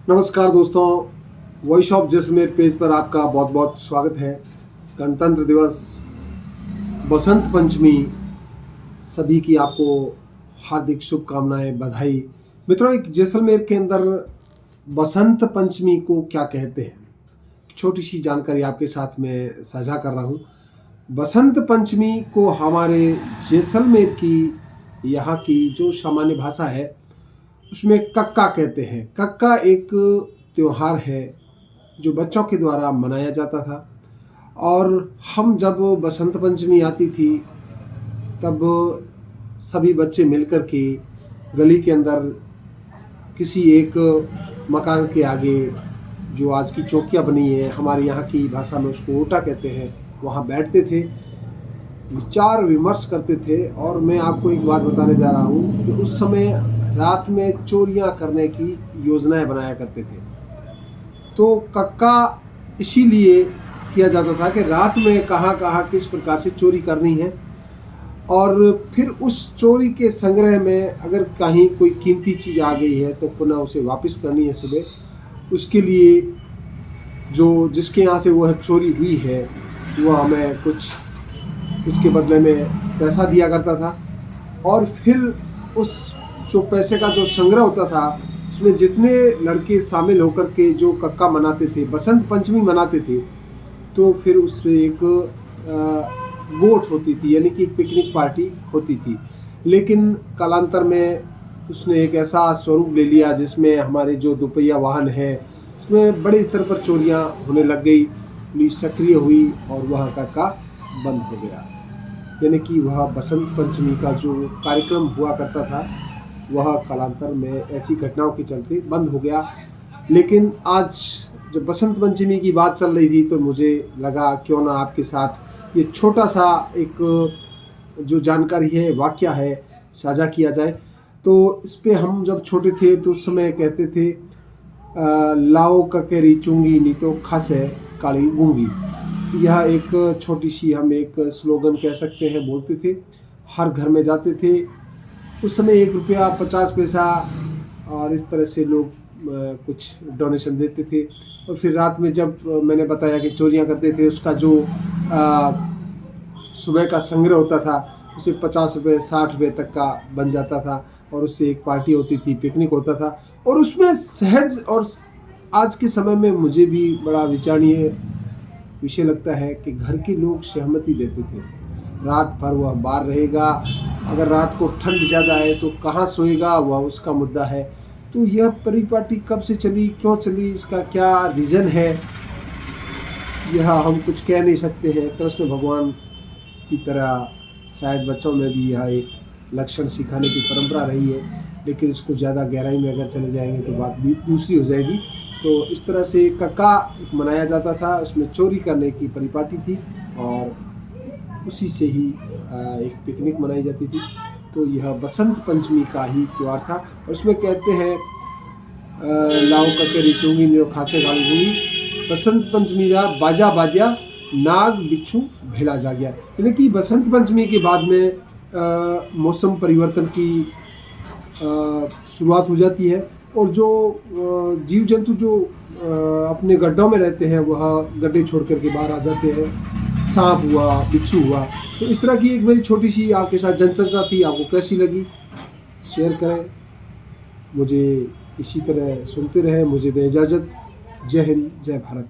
नमस्कार दोस्तों, voice of Jaisalmer page पर आपका बहुत बहुत स्वागत है। गणतंत्र दिवस, बसंत पंचमी, सभी की आपको हार्दिक शुभकामनाएं, बधाई। मित्रों, एक जैसलमेर के अंदर बसंत पंचमी को क्या कहते हैं, छोटी सी जानकारी आपके साथ में साझा कर रहा हूँ। बसंत पंचमी को हमारे जैसलमेर की, यहाँ की जो सामान्य भाषा है उसमें कक्का कहते हैं। कक्का एक त्योहार है जो बच्चों के द्वारा मनाया जाता था, और हम जब बसंत पंचमी आती थी तब सभी बच्चे मिलकर के गली के अंदर किसी एक मकान के आगे, जो आज की चौकियाँ बनी है, हमारे यहाँ की भाषा में उसको ओटा कहते हैं, वहाँ बैठते थे, विचार विमर्श करते थे। और मैं आपको एक बात बताने जा रहा हूँ कि उस समय रात में चोरियां करने की योजनाएं बनाया करते थे। तो कक्का इसीलिए किया जाता था कि रात में कहाँ कहाँ किस प्रकार से चोरी करनी है, और फिर उस चोरी के संग्रह में अगर कहीं कोई कीमती चीज़ आ गई है तो पुनः उसे वापस करनी है सुबह। उसके लिए जो जिसके यहाँ से वह चोरी हुई है वह हमें कुछ उसके बदले में पैसा दिया करता था, और फिर उस जो पैसे का जो संग्रह होता था उसमें जितने लड़के शामिल होकर के जो कक्का मनाते थे, बसंत पंचमी मनाते थे, तो फिर उसमें एक गोठ होती थी, यानी कि पिकनिक पार्टी होती थी। लेकिन कालांतर में उसने एक ऐसा स्वरूप ले लिया जिसमें हमारे जो दोपहिया वाहन है इसमें बड़े स्तर पर चोरियां होने लग गई। पुलिस सक्रिय हुई और वह कक्का बंद हो गया, यानी कि वह बसंत पंचमी का जो कार्यक्रम हुआ करता था वह कालांतर में ऐसी घटनाओं के चलते बंद हो गया। लेकिन आज जब बसंत पंचमी की बात चल रही थी तो मुझे लगा क्यों ना आपके साथ ये छोटा सा एक जो जानकारी है, वाक्य है, साझा किया जाए। तो इस पे हम जब छोटे थे तो उस समय कहते थे, लाओ ककेरी चुंगी नी तो खासे काली गूंगी। यह एक छोटी सी हम एक स्लोगन कह सकते हैं, बोलते थे, हर घर में जाते थे। उस समय 1 रुपया 50 पैसा और इस तरह से लोग कुछ डोनेशन देते थे। और फिर रात में जब मैंने बताया कि चोरियां करते थे, उसका जो सुबह का संग्रह होता था उसे 50 रुपये 60 रुपये तक का बन जाता था, और उससे एक पार्टी होती थी, पिकनिक होता था। और उसमें सहज, और आज के समय में मुझे भी बड़ा विचारणीय विषय लगता है कि घर के लोग सहमति देते थे। रात भर वह बाहर रहेगा, अगर रात को ठंड ज़्यादा है तो कहाँ सोएगा, वह उसका मुद्दा है। तो यह परिपाटी कब से चली, क्यों चली, इसका क्या रीज़न है, यह हम कुछ कह नहीं सकते हैं। कृष्ण भगवान की तरह शायद बच्चों में भी यह एक लक्षण सिखाने की परंपरा रही है, लेकिन इसको ज़्यादा गहराई में अगर चले जाएंगे तो बात भी दूसरी हो जाएगी। तो इस तरह से कक्का मनाया जाता था, उसमें चोरी करने की परिपाटी थी, और उसी से ही एक पिकनिक मनाई जाती थी। तो यह बसंत पंचमी का ही त्यौहार था। और उसमें कहते हैं, लाओ ककेरी चुंगी नी खासे गाली गूंगी, बसंत पंचमी रा बाजा बाजा नाग बिच्छू भेड़ा जा गया। यानी कि बसंत पंचमी के बाद में मौसम परिवर्तन की शुरुआत हो जाती है, और जो जीव जंतु जो अपने गड्ढों में रहते हैं वह गड्ढे छोड़ करके बाहर आ जाते हैं। सांप हुआ, बिच्छू हुआ। तो इस तरह की एक मेरी छोटी सी आपके साथ जनचर्चा थी। आपको कैसी लगी, शेयर करें, मुझे इसी तरह सुनते रहें। मुझे दे इजाज़त। जय हिंद, जय भारत।